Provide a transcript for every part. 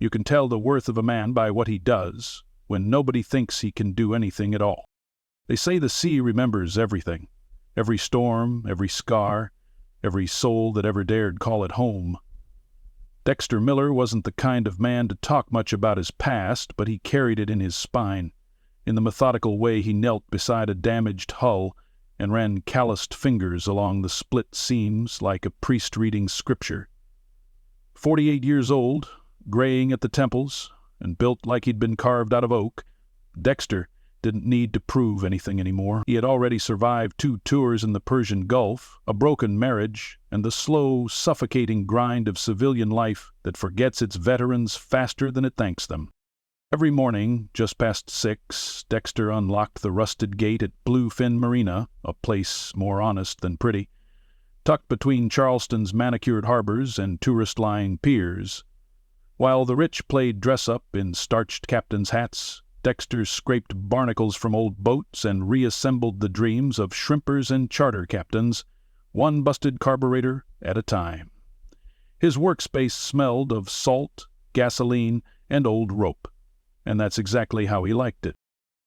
You can tell the worth of a man by what he does, when nobody thinks he can do anything at all. They say the sea remembers everything, every storm, every scar, every soul that ever dared call it home. Dexter Miller wasn't the kind of man to talk much about his past, but he carried it in his spine. In the methodical way he knelt beside a damaged hull and ran calloused fingers along the split seams like a priest reading scripture. 48 years old, graying at the temples, and built like he'd been carved out of oak, Dexter didn't need to prove anything anymore. He had already survived 2 tours in the Persian Gulf, a broken marriage, and the slow, suffocating grind of civilian life that forgets its veterans faster than it thanks them. Every morning, just past 6, Dexter unlocked the rusted gate at Bluefin Marina, a place more honest than pretty, tucked between Charleston's manicured harbors and tourist-lying piers. While the rich played dress-up in starched captains' hats, Dexter scraped barnacles from old boats and reassembled the dreams of shrimpers and charter captains, one busted carburetor at a time. His workspace smelled of salt, gasoline, and old rope, and that's exactly how he liked it.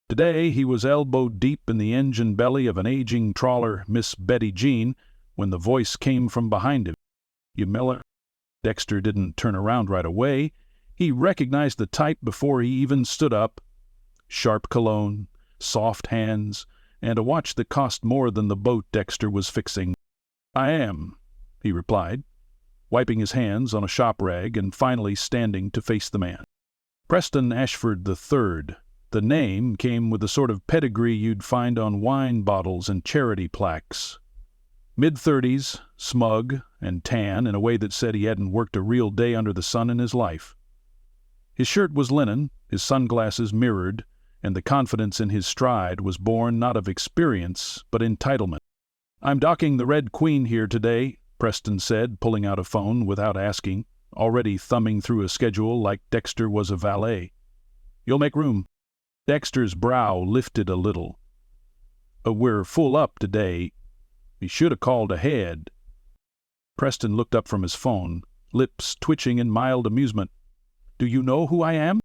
Today he was elbow-deep in the engine belly of an aging trawler, Miss Betty Jean, when the voice came from behind him. "You Miller?" Dexter didn't turn around right away. He recognized the type before he even stood up. Sharp cologne, soft hands, and a watch that cost more than the boat Dexter was fixing. "I am," he replied, wiping his hands on a shop rag and finally standing to face the man. Preston Ashford III. The name came with the sort of pedigree you'd find on wine bottles and charity plaques. Mid-30s, smug and tan in a way that said he hadn't worked a real day under the sun in his life. His shirt was linen, his sunglasses mirrored, and the confidence in his stride was born not of experience, but entitlement. "I'm docking the Red Queen here today," Preston said, pulling out a phone without asking, already thumbing through a schedule like Dexter was a valet. "You'll make room." Dexter's brow lifted a little. "We're full up today. He should have called ahead." Preston looked up from his phone, lips twitching in mild amusement. "Do you know who I am?"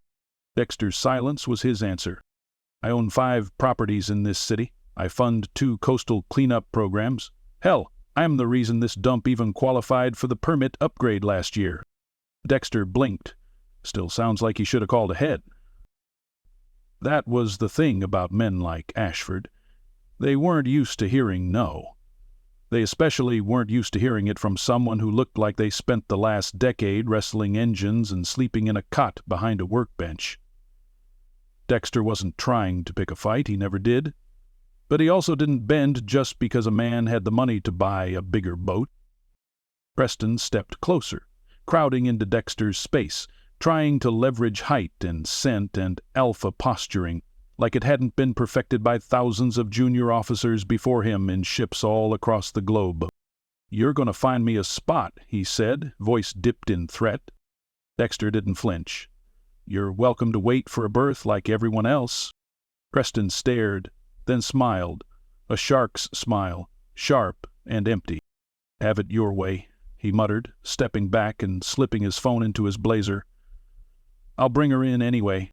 Dexter's silence was his answer. "I own 5 properties in this city. I fund 2 coastal cleanup programs. Hell, I'm the reason this dump even qualified for the permit upgrade last year." Dexter blinked. Still sounds like he should have called ahead. That was the thing about men like Ashford. They weren't used to hearing no. They especially weren't used to hearing it from someone who looked like they spent the last decade wrestling engines and sleeping in a cot behind a workbench. Dexter wasn't trying to pick a fight, he never did. But he also didn't bend just because a man had the money to buy a bigger boat. Preston stepped closer, crowding into Dexter's space, trying to leverage height and scent and alpha posturing, like it hadn't been perfected by thousands of junior officers before him in ships all across the globe. "You're going to find me a spot," he said, voice dipped in threat. Dexter didn't flinch. "You're welcome to wait for a berth like everyone else." Preston stared, then smiled, a shark's smile, sharp and empty. "Have it your way," he muttered, stepping back and slipping his phone into his blazer. "I'll bring her in anyway."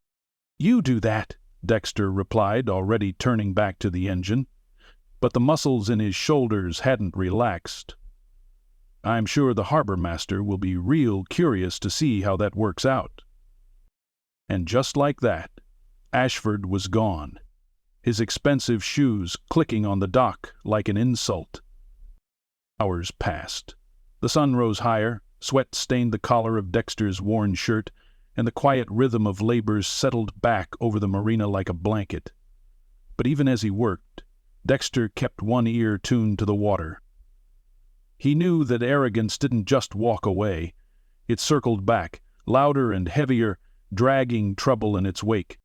"You do that," Dexter replied, already turning back to the engine. But the muscles in his shoulders hadn't relaxed. "I'm sure the harbor master will be real curious to see how that works out." And just like that, Ashford was gone, his expensive shoes clicking on the dock like an insult. Hours passed. The sun rose higher, sweat stained the collar of Dexter's worn shirt, and the quiet rhythm of labor settled back over the marina like a blanket. But even as he worked, Dexter kept one ear tuned to the water. He knew that arrogance didn't just walk away. It circled back, louder and heavier, dragging trouble in its wake.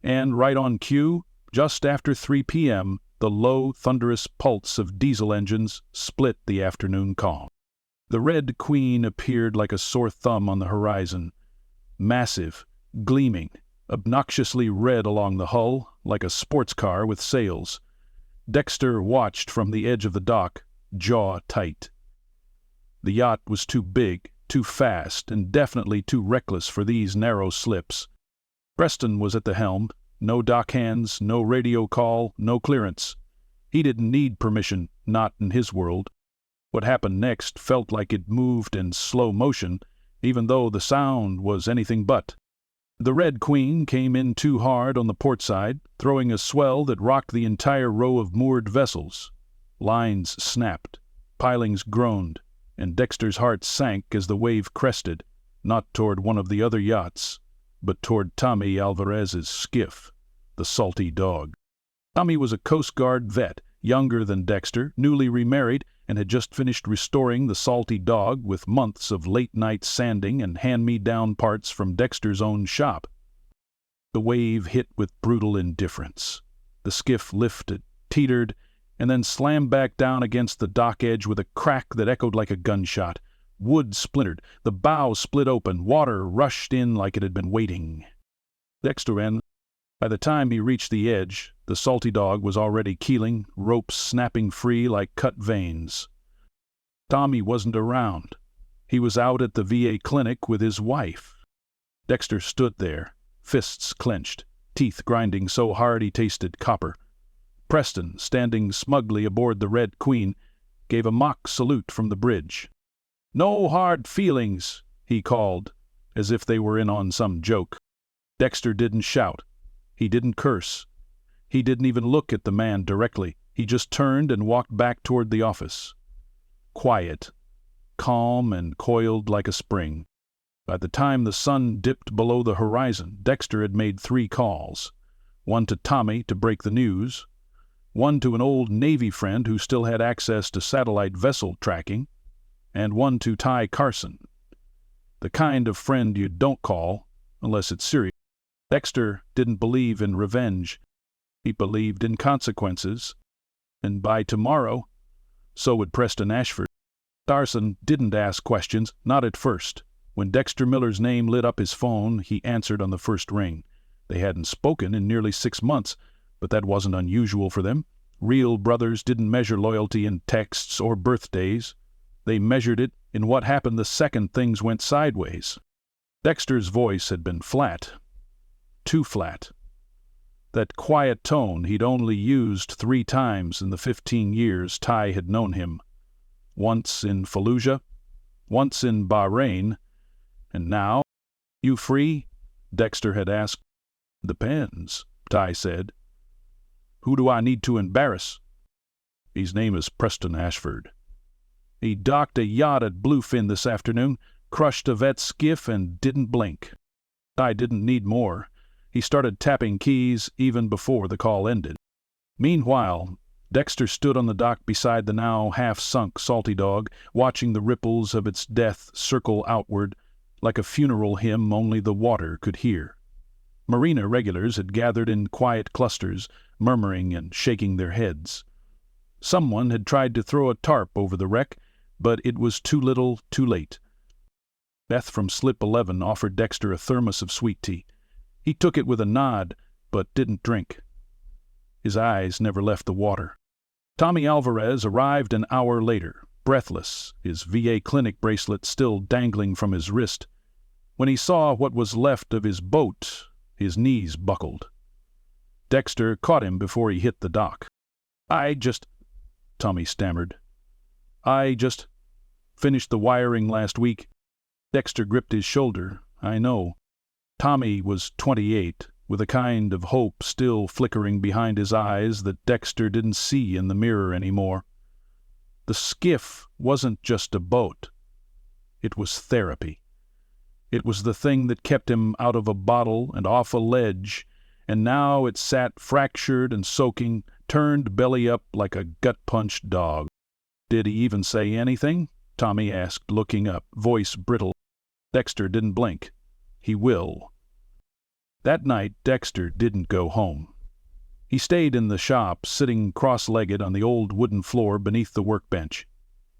And right on cue, just after 3 p.m., the low, thunderous pulse of diesel engines split the afternoon calm. The Red Queen appeared like a sore thumb on the horizon, massive, gleaming, obnoxiously red along the hull, like a sports car with sails. Dexter watched from the edge of the dock, jaw tight. The yacht was too big, too fast and definitely too reckless for these narrow slips. Preston was at the helm. No dock hands, no radio call, no clearance. He didn't need permission, not in his world. What happened next felt like it moved in slow motion, even though the sound was anything but. The Red Queen came in too hard on the port side, throwing a swell that rocked the entire row of moored vessels. Lines snapped, pilings groaned, and Dexter's heart sank as the wave crested, not toward one of the other yachts, but toward Tommy Alvarez's skiff, the Salty Dog. Tommy was a Coast Guard vet, younger than Dexter, newly remarried, and had just finished restoring the Salty Dog with months of late-night sanding and hand-me-down parts from Dexter's own shop. The wave hit with brutal indifference. The skiff lifted, teetered, and then slammed back down against the dock edge with a crack that echoed like a gunshot. Wood splintered, the bow split open, water rushed in like it had been waiting. Dexter ran. By the time he reached the edge, the Salty Dog was already keeling, ropes snapping free like cut veins. Tommy wasn't around. He was out at the VA clinic with his wife. Dexter stood there, fists clenched, teeth grinding so hard he tasted copper. Preston, standing smugly aboard the Red Queen, gave a mock salute from the bridge. "No hard feelings," he called, as if they were in on some joke. Dexter didn't shout. He didn't curse. He didn't even look at the man directly. He just turned and walked back toward the office. Quiet, calm and coiled like a spring. By the time the sun dipped below the horizon, Dexter had made 3 calls. One to Tommy to break the news, one to an old Navy friend who still had access to satellite vessel tracking, and one to Ty Carson. The kind of friend you don't call unless it's serious. Dexter didn't believe in revenge. He believed in consequences. And by tomorrow, so would Preston Ashford. Carson didn't ask questions, not at first. When Dexter Miller's name lit up his phone, he answered on the first ring. They hadn't spoken in nearly 6 months, but that wasn't unusual for them. Real brothers didn't measure loyalty in texts or birthdays. They measured it in what happened the second things went sideways. Dexter's voice had been flat. Too flat. That quiet tone he'd only used 3 times in the 15 years Ty had known him. Once in Fallujah, once in Bahrain, and now, "You free?" Dexter had asked. "Depends," Ty said. "Who do I need to embarrass?" "His name is Preston Ashford. He docked a yacht at Bluefin this afternoon, crushed a vet skiff, and didn't blink." Ty didn't need more. He started tapping keys even before the call ended. Meanwhile, Dexter stood on the dock beside the now half-sunk Salty Dog, watching the ripples of its death circle outward like a funeral hymn only the water could hear. Marina regulars had gathered in quiet clusters, murmuring and shaking their heads. Someone had tried to throw a tarp over the wreck, but it was too little, too late. Beth from Slip 11 offered Dexter a thermos of sweet tea. He took it with a nod, but didn't drink. His eyes never left the water. Tommy Alvarez arrived an hour later, breathless, his VA clinic bracelet still dangling from his wrist. When he saw what was left of his boat, his knees buckled. Dexter caught him before he hit the dock. Tommy stammered. "I just finished the wiring last week." Dexter gripped his shoulder. "I know." Tommy was 28, with a kind of hope still flickering behind his eyes that Dexter didn't see in the mirror anymore. The skiff wasn't just a boat. It was therapy. It was the thing that kept him out of a bottle and off a ledge, and now it sat fractured and soaking, turned belly up like a gut-punched dog. "Did he even say anything?" Tommy asked, looking up, voice brittle. Dexter didn't blink. "He will." That night, Dexter didn't go home. He stayed in the shop, sitting cross-legged on the old wooden floor beneath the workbench.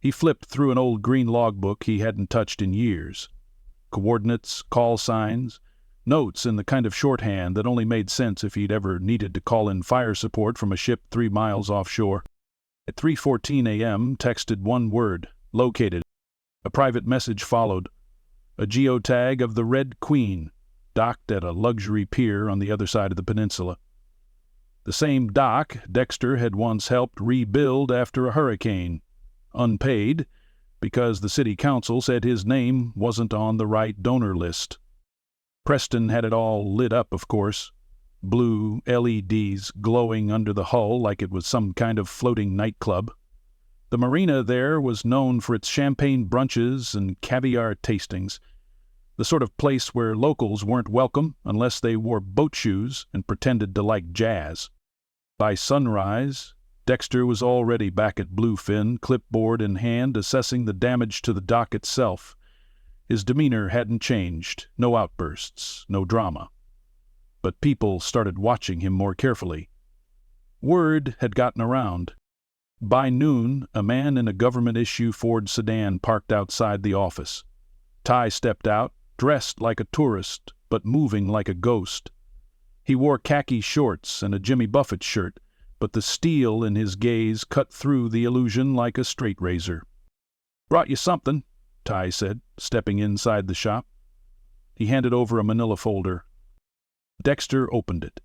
He flipped through an old green logbook he hadn't touched in years. Coordinates, call signs, notes in the kind of shorthand that only made sense if he'd ever needed to call in fire support from a ship 3 miles offshore. At 3:14 a.m., texted one word, "Located." A private message followed, a geotag of the Red Queen, docked at a luxury pier on the other side of the peninsula. The same dock Dexter had once helped rebuild after a hurricane, unpaid, because the city council said his name wasn't on the right donor list. Preston had it all lit up, of course. Blue LEDs glowing under the hull like it was some kind of floating nightclub. The marina there was known for its champagne brunches and caviar tastings, the sort of place where locals weren't welcome unless they wore boat shoes and pretended to like jazz. By sunrise, Dexter was already back at Bluefin, clipboard in hand, assessing the damage to the dock itself. His demeanor hadn't changed, no outbursts, no drama. But people started watching him more carefully. Word had gotten around. By noon, a man in a government-issue Ford sedan parked outside the office. Ty stepped out, dressed like a tourist, but moving like a ghost. He wore khaki shorts and a Jimmy Buffett shirt, but the steel in his gaze cut through the illusion like a straight razor. "Brought you something," Ty said, stepping inside the shop. He handed over a manila folder. Dexter opened it.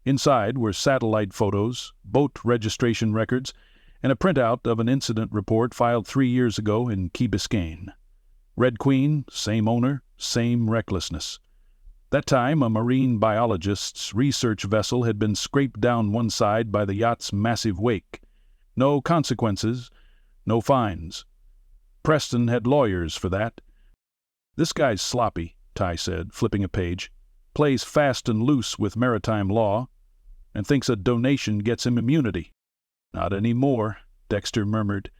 Inside were satellite photos, boat registration records, and a printout of an incident report filed 3 years ago in Key Biscayne. Red Queen, same owner, same recklessness. That time, a marine biologist's research vessel had been scraped down one side by the yacht's massive wake. No consequences, no fines. Preston had lawyers for that. "This guy's sloppy," Ty said, flipping a page. "Plays fast and loose with maritime law, and thinks a donation gets him immunity." "Not anymore," Dexter murmured.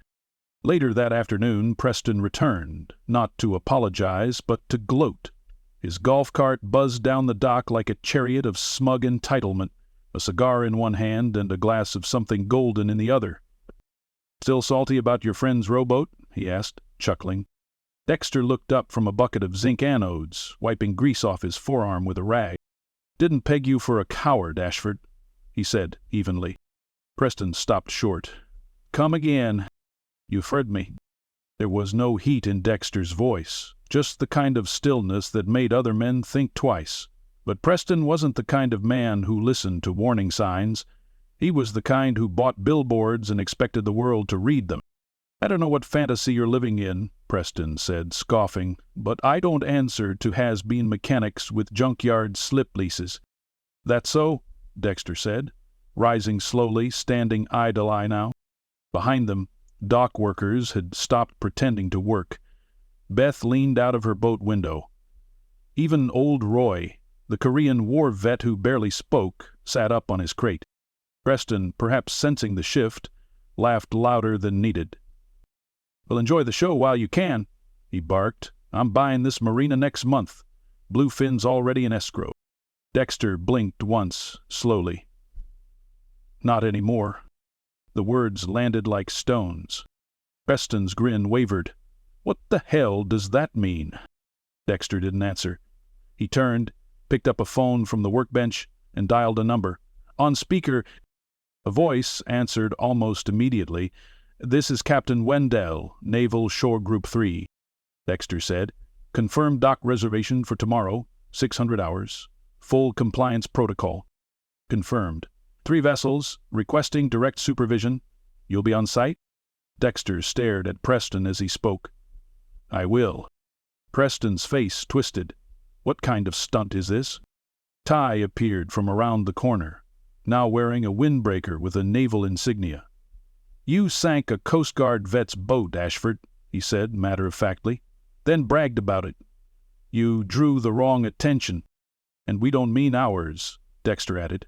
Later that afternoon, Preston returned, not to apologize, but to gloat. His golf cart buzzed down the dock like a chariot of smug entitlement, a cigar in one hand and a glass of something golden in the other. "Still salty about your friend's rowboat?" he asked, chuckling. Dexter looked up from a bucket of zinc anodes, wiping grease off his forearm with a rag. "Didn't peg you for a coward, Ashford," he said evenly. Preston stopped short. "Come again. You've heard me." There was no heat in Dexter's voice, just the kind of stillness that made other men think twice. But Preston wasn't the kind of man who listened to warning signs. He was the kind who bought billboards and expected the world to read them. "I don't know what fantasy you're living in," Preston said, scoffing, "but I don't answer to has-been mechanics with junkyard slip leases." "That's so," Dexter said, rising slowly, standing eye to eye now. Behind them, dock workers had stopped pretending to work. Beth leaned out of her boat window. Even old Roy, the Korean war vet who barely spoke, sat up on his crate. Preston, perhaps sensing the shift, laughed louder than needed. "Well, enjoy the show while you can," he barked. "I'm buying this marina next month. Bluefin's already in escrow." Dexter blinked once, slowly. "Not anymore." The words landed like stones. Preston's grin wavered. "What the hell does that mean?" Dexter didn't answer. He turned, picked up a phone from the workbench, and dialed a number. On speaker, a voice answered almost immediately. "This is Captain Wendell, Naval Shore Group 3, Dexter said. "Confirmed dock reservation for tomorrow, 600 hours. Full compliance protocol." "Confirmed. 3 vessels, requesting direct supervision. You'll be on site?" Dexter stared at Preston as he spoke. "I will." Preston's face twisted. What kind of stunt is this? Ty appeared from around the corner, now wearing a windbreaker with a naval insignia. "You sank a Coast Guard vet's boat, Ashford," he said matter-of-factly, then bragged about it. "You drew the wrong attention. And we don't mean ours," Dexter added.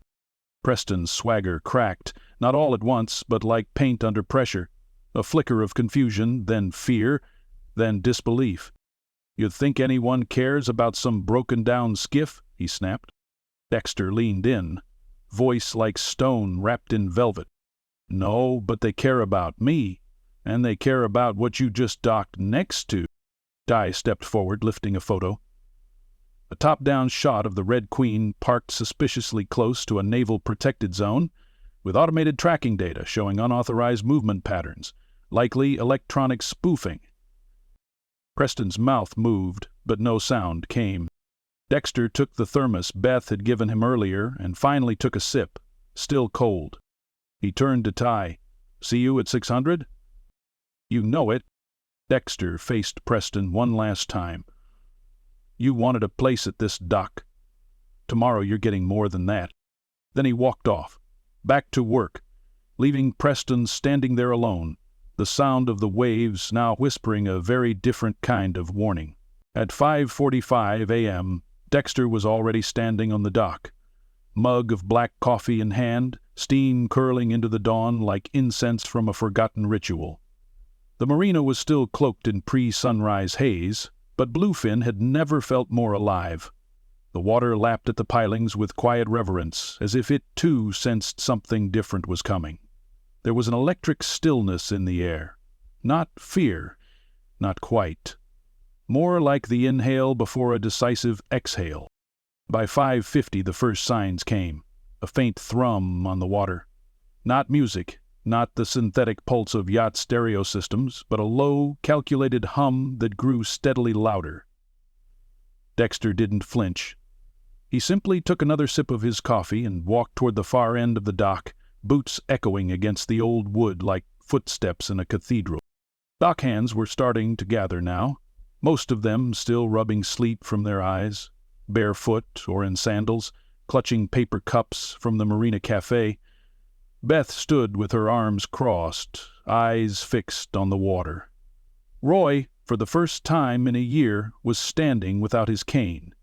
Preston's swagger cracked, not all at once, but like paint under pressure. A flicker of confusion, then fear, then disbelief. "You'd think anyone cares about some broken-down skiff?" he snapped. Dexter leaned in, voice like stone wrapped in velvet. "No, but they care about me, and they care about what you just docked next to." Ty stepped forward, lifting a photo. A top-down shot of the Red Queen parked suspiciously close to a naval protected zone, with automated tracking data showing unauthorized movement patterns, likely electronic spoofing. Preston's mouth moved, but no sound came. Dexter took the thermos Beth had given him earlier and finally took a sip, still cold. He turned to Ty. "See you at 600? "You know it." Dexter faced Preston one last time. "You wanted a place at this dock. Tomorrow you're getting more than that." Then he walked off, back to work, leaving Preston standing there alone, the sound of the waves now whispering a very different kind of warning. At 5:45 a.m., Dexter was already standing on the dock, mug of black coffee in hand, steam curling into the dawn like incense from a forgotten ritual. The marina was still cloaked in pre-sunrise haze, but Bluefin had never felt more alive. The water lapped at the pilings with quiet reverence, as if it too sensed something different was coming. There was an electric stillness in the air. Not fear, not quite. More like the inhale before a decisive exhale. By 5:50 the first signs came, a faint thrum on the water. Not music, not the synthetic pulse of yacht stereo systems, but a low, calculated hum that grew steadily louder. Dexter didn't flinch. He simply took another sip of his coffee and walked toward the far end of the dock, boots echoing against the old wood like footsteps in a cathedral. Dockhands were starting to gather now, most of them still rubbing sleep from their eyes, barefoot or in sandals, clutching paper cups from the Marina Cafe. Beth stood with her arms crossed, eyes fixed on the water. Roy, for the first time in a year, was standing without his cane.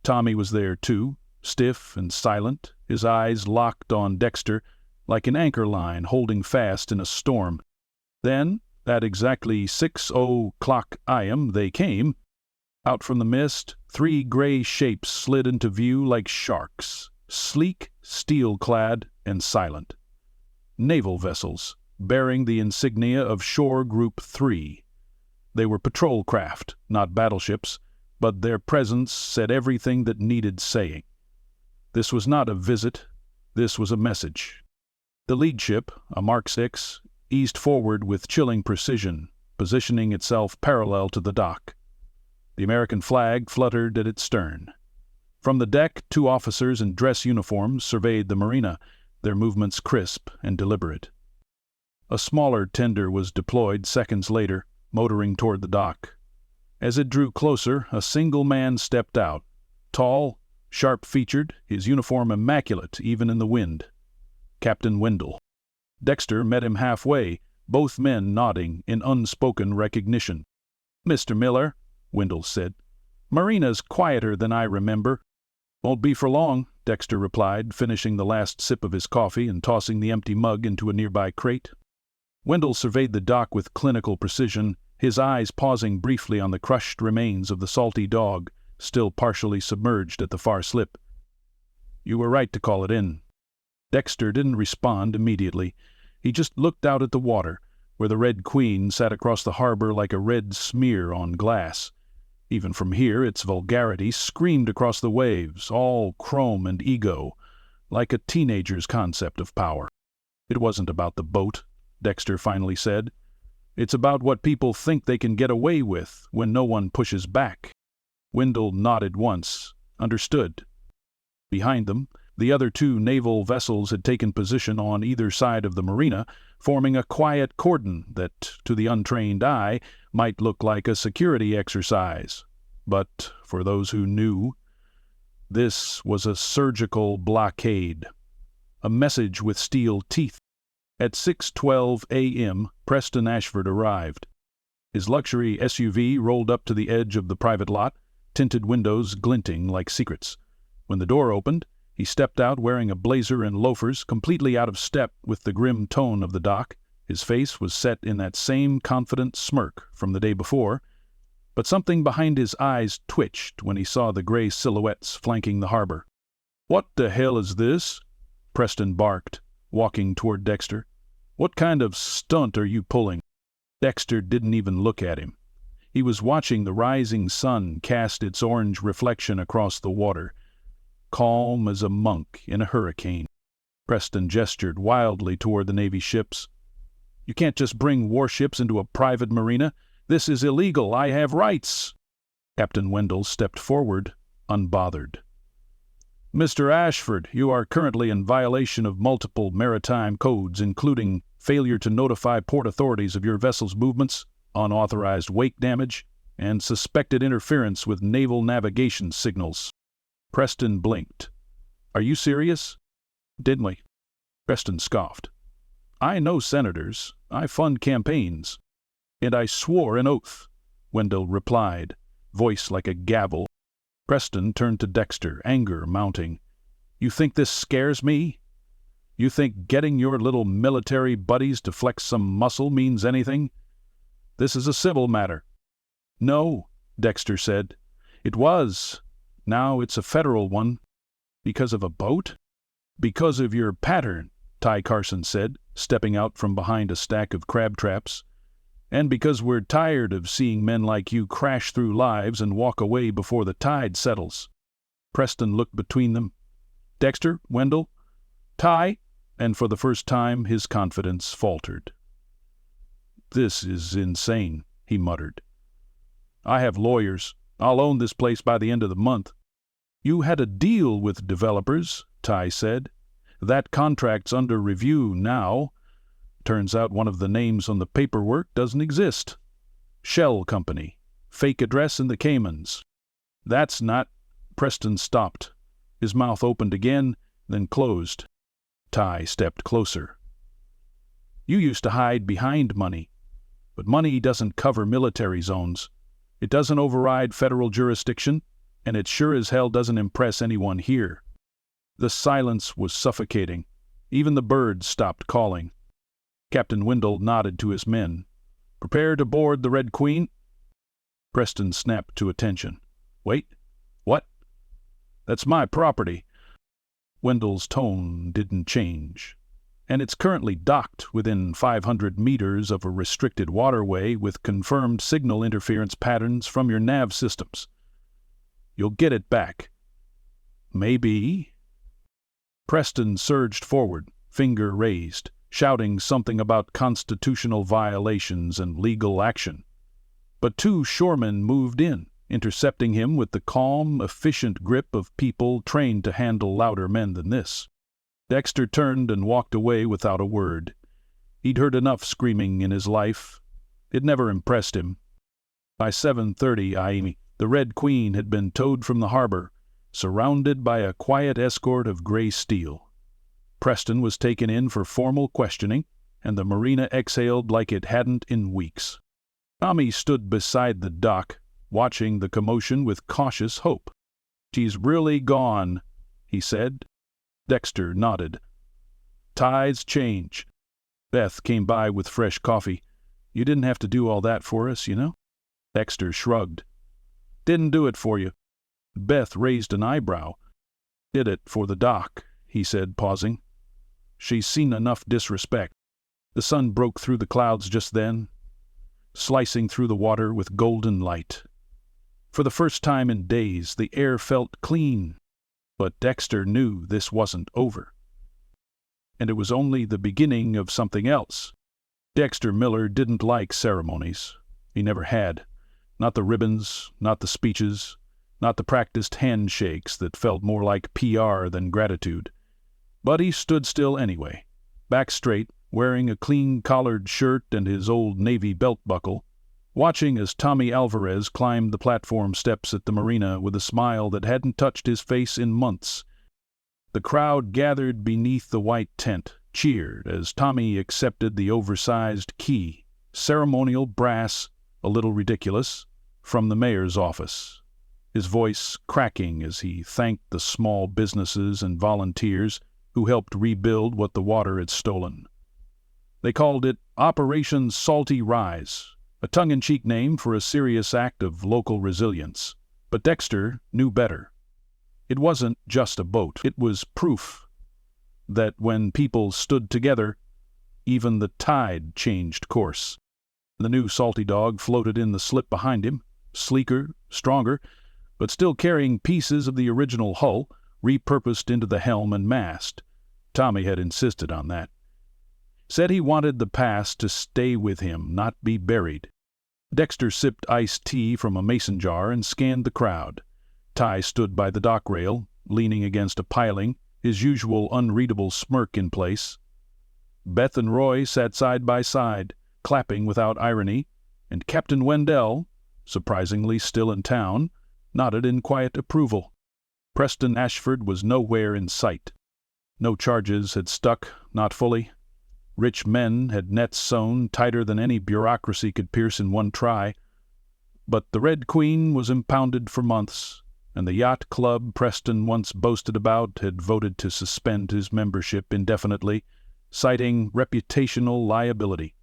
Tommy was there too, stiff and silent, his eyes locked on Dexter, like an anchor line holding fast in a storm. Then, at exactly 6:00 a.m., they came. Out from the mist, three gray shapes slid into view like sharks, sleek, steel-clad, and silent. Naval vessels, bearing the insignia of Shore Group 3. They were patrol craft, not battleships, but their presence said everything that needed saying. This was not a visit, this was a message. The lead ship, a Mark 6, eased forward with chilling precision, positioning itself parallel to the dock. The American flag fluttered at its stern. From the deck, two officers in dress uniforms surveyed the marina, their movements crisp and deliberate. A smaller tender was deployed seconds later, motoring toward the dock. As it drew closer, a single man stepped out, tall, sharp-featured, his uniform immaculate even in the wind. Captain Wendell. Dexter met him halfway, both men nodding in unspoken recognition. "Mr. Miller," Wendell said, "Marina's quieter than I remember." "Won't be for long," Dexter replied, finishing the last sip of his coffee and tossing the empty mug into a nearby crate. Wendell surveyed the dock with clinical precision, his eyes pausing briefly on the crushed remains of the salty dog, still partially submerged at the far slip. "You were right to call it in." Dexter didn't respond immediately. He just looked out at the water, where the Red Queen sat across the harbor like a red smear on glass. Even from here, its vulgarity screamed across the waves, all chrome and ego, like a teenager's concept of power. "It wasn't about the boat," Dexter finally said. "It's about what people think they can get away with when no one pushes back." Wendell nodded once, understood. Behind them, the other two naval vessels had taken position on either side of the marina, forming a quiet cordon that, to the untrained eye, might look like a security exercise. But, for those who knew, this was a surgical blockade. A message with steel teeth. At 6:12 a.m., Preston Ashford arrived. His luxury SUV rolled up to the edge of the private lot, tinted windows glinting like secrets. When the door opened, he stepped out wearing a blazer and loafers, completely out of step with the grim tone of the dock. His face was set in that same confident smirk from the day before, but something behind his eyes twitched when he saw the gray silhouettes flanking the harbor. "What the hell is this?" Preston barked, walking toward Dexter. "What kind of stunt are you pulling?" Dexter didn't even look at him. He was watching the rising sun cast its orange reflection across the water, calm as a monk in a hurricane. Preston gestured wildly toward the Navy ships. "You can't just bring warships into a private marina. This is illegal. I have rights." Captain Wendell stepped forward, unbothered. "Mr. Ashford, you are currently in violation of multiple maritime codes, including failure to notify port authorities of your vessel's movements, unauthorized wake damage, and suspected interference with naval navigation signals." Preston blinked. "Are you serious?" "Didn't we?" Preston scoffed. "I know senators. I fund campaigns." "And I swore an oath," Wendell replied, voice like a gavel. Preston turned to Dexter, anger mounting. "You think this scares me? You think getting your little military buddies to flex some muscle means anything? This is a civil matter." "No," Dexter said. "It was. Now it's a federal one." "Because of a boat?" "Because of your pattern," Ty Carson said, stepping out from behind a stack of crab traps. "And because we're tired of seeing men like you crash through lives and walk away before the tide settles." Preston looked between them. "Dexter, Wendell, Ty," and for the first time his confidence faltered. "This is insane," he muttered. "I have lawyers. I'll own this place by the end of the month." "You had a deal with developers," Ty said. "That contract's under review now. Turns out one of the names on the paperwork doesn't exist. Shell Company. Fake address in the Caymans." "That's not—" Preston stopped. His mouth opened again, then closed. Ty stepped closer. "You used to hide behind money. But money doesn't cover military zones. It doesn't override federal jurisdiction, and it sure as hell doesn't impress anyone here." The silence was suffocating. Even the birds stopped calling. Captain Wendell nodded to his men. "Prepare to board the Red Queen." Preston snapped to attention. "Wait, what?" "That's my property." Wendell's tone didn't change. "And it's currently docked within 500 meters of a restricted waterway with confirmed signal interference patterns from your nav systems. You'll get it back." "Maybe." Preston surged forward, finger raised, shouting something about constitutional violations and legal action. But two shoremen moved in, intercepting him with the calm, efficient grip of people trained to handle louder men than this. Dexter turned and walked away without a word. He'd heard enough screaming in his life. It never impressed him. By 7:30 a.m., the Red Queen had been towed from the harbor, surrounded by a quiet escort of gray steel. Preston was taken in for formal questioning, and the marina exhaled like it hadn't in weeks. Tommy stood beside the dock, watching the commotion with cautious hope. "She's really gone," he said. Dexter nodded. "Tides change." Beth came by with fresh coffee. "You didn't have to do all that for us, you know?" Dexter shrugged. "Didn't do it for you." Beth raised an eyebrow. "Did it for the dock," he said, pausing. "She's seen enough disrespect." The sun broke through the clouds just then, slicing through the water with golden light. For the first time in days, the air felt clean. But Dexter knew this wasn't over. And it was only the beginning of something else. Dexter Miller didn't like ceremonies. He never had. Not the ribbons, not the speeches, not the practiced handshakes that felt more like PR than gratitude. But he stood still anyway, back straight, wearing a clean-collared shirt and his old Navy belt buckle, watching as Tommy Alvarez climbed the platform steps at the marina with a smile that hadn't touched his face in months. The crowd gathered beneath the white tent, cheered as Tommy accepted the oversized key, ceremonial brass, a little ridiculous, from the mayor's office, his voice cracking as he thanked the small businesses and volunteers who helped rebuild what the water had stolen. They called it Operation Salty Rise, a tongue-in-cheek name for a serious act of local resilience. But Dexter knew better. It wasn't just a boat. It was proof that when people stood together, even the tide changed course. The new Salty Dog floated in the slip behind him, sleeker, stronger, but still carrying pieces of the original hull, repurposed into the helm and mast. Tommy had insisted on that. Said he wanted the past to stay with him, not be buried. Dexter sipped iced tea from a mason jar and scanned the crowd. Ty stood by the dock rail, leaning against a piling, his usual unreadable smirk in place. Beth and Roy sat side by side, clapping without irony, and Captain Wendell, surprisingly still in town, nodded in quiet approval. Preston Ashford was nowhere in sight. No charges had stuck, not fully. Rich men had nets sewn tighter than any bureaucracy could pierce in one try. But the Red Queen was impounded for months, and the yacht club Preston once boasted about had voted to suspend his membership indefinitely, citing reputational liability.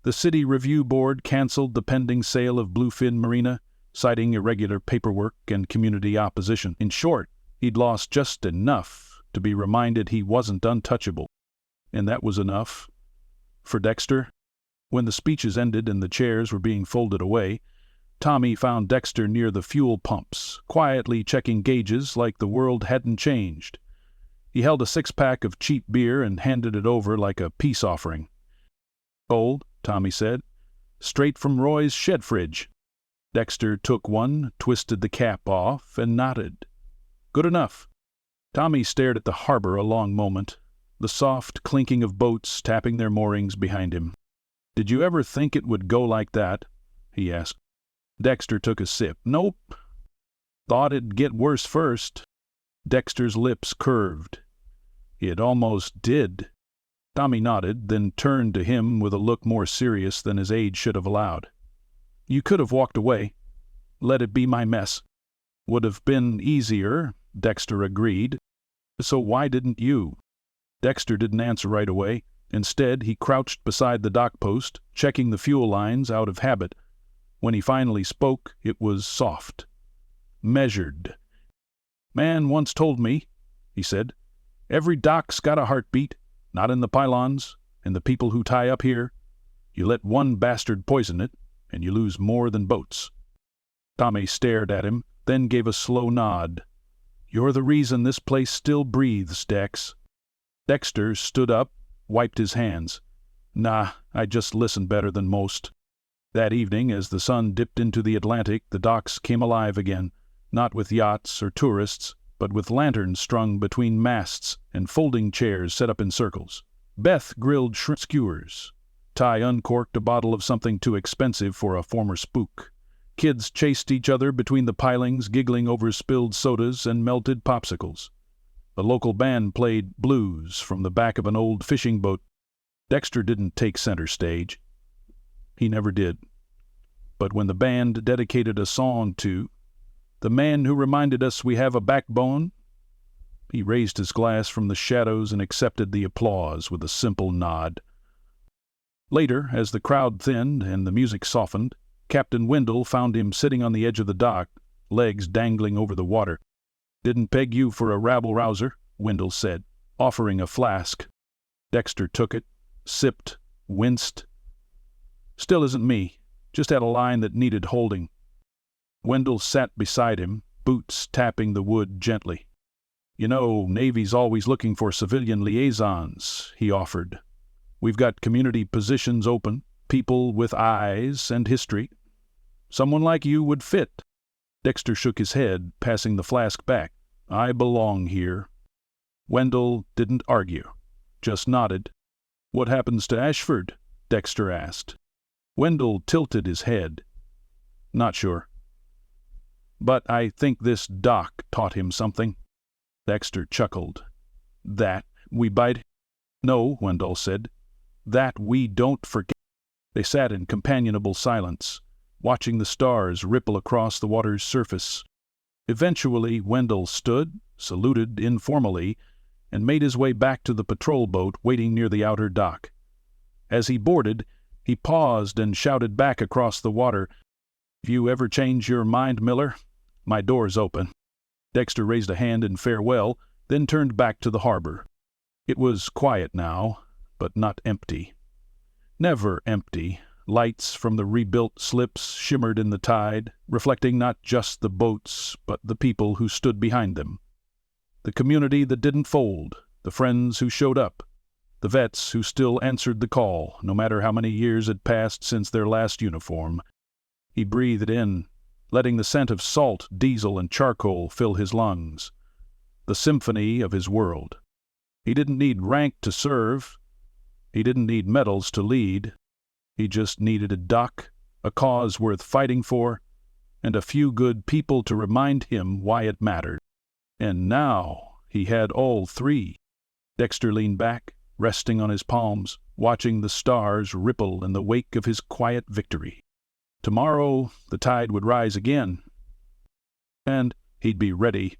The City Review Board canceled the pending sale of Bluefin Marina, citing irregular paperwork and community opposition. In short, he'd lost just enough to be reminded he wasn't untouchable. And that was enough. For Dexter, when the speeches ended and the chairs were being folded away, Tommy found Dexter near the fuel pumps, quietly checking gauges like the world hadn't changed. He held a six-pack of cheap beer and handed it over like a peace offering. "Cold," Tommy said. "Straight from Roy's shed fridge." Dexter took one, twisted the cap off, and nodded. "Good enough." Tommy stared at the harbor a long moment, the soft clinking of boats tapping their moorings behind him. "Did you ever think it would go like that?" he asked. Dexter took a sip. "Nope. Thought it'd get worse first." Dexter's lips curved. "It almost did." Tommy nodded, then turned to him with a look more serious than his age should have allowed. "You could have walked away. Let it be my mess." "Would have been easier," Dexter agreed. "So why didn't you?" Dexter didn't answer right away. Instead, he crouched beside the dock post, checking the fuel lines out of habit. When he finally spoke, it was soft, measured. "Man once told me," he said, "every dock's got a heartbeat, not in the pylons, and the people who tie up here. You let one bastard poison it, and you lose more than boats." Tommy stared at him, then gave a slow nod. "You're the reason this place still breathes, Dex." Dexter stood up, wiped his hands. "Nah, I just listen better than most." That evening, as the sun dipped into the Atlantic, the docks came alive again, not with yachts or tourists, but with lanterns strung between masts and folding chairs set up in circles. Beth grilled shrimp skewers. Ty uncorked a bottle of something too expensive for a former spook. Kids chased each other between the pilings, giggling over spilled sodas and melted popsicles. The local band played blues from the back of an old fishing boat. Dexter didn't take center stage. He never did. But when the band dedicated a song to "The man who reminded us we have a backbone," he raised his glass from the shadows and accepted the applause with a simple nod. Later, as the crowd thinned and the music softened, Captain Wendell found him sitting on the edge of the dock, legs dangling over the water. "Didn't peg you for a rabble-rouser," Wendell said, offering a flask. Dexter took it, sipped, winced. "Still isn't me. Just had a line that needed holding." Wendell sat beside him, boots tapping the wood gently. "You know, Navy's always looking for civilian liaisons," he offered. "We've got community positions open, people with eyes and history. Someone like you would fit." Dexter shook his head, passing the flask back. "I belong here." Wendell didn't argue, just nodded. "What happens to Ashford?" Dexter asked. Wendell tilted his head. "Not sure. But I think this dock taught him something." Dexter chuckled. "That we bite?" "No," Wendell said. "That we don't forget." They sat in companionable silence, watching the stars ripple across the water's surface. Eventually, Wendell stood, saluted informally, and made his way back to the patrol boat waiting near the outer dock. As he boarded, he paused and shouted back across the water, "If you ever change your mind, Miller, my door's open." Dexter raised a hand in farewell, then turned back to the harbor. It was quiet now, but not empty. Never empty. Lights from the rebuilt slips shimmered in the tide, reflecting not just the boats, but the people who stood behind them. The community that didn't fold, the friends who showed up, the vets who still answered the call, no matter how many years had passed since their last uniform. He breathed in, letting the scent of salt, diesel, and charcoal fill his lungs. The symphony of his world. He didn't need rank to serve. He didn't need medals to lead. He just needed a dock, a cause worth fighting for, and a few good people to remind him why it mattered. And now he had all three. Dexter leaned back, resting on his palms, watching the stars ripple in the wake of his quiet victory. Tomorrow the tide would rise again, and he'd be ready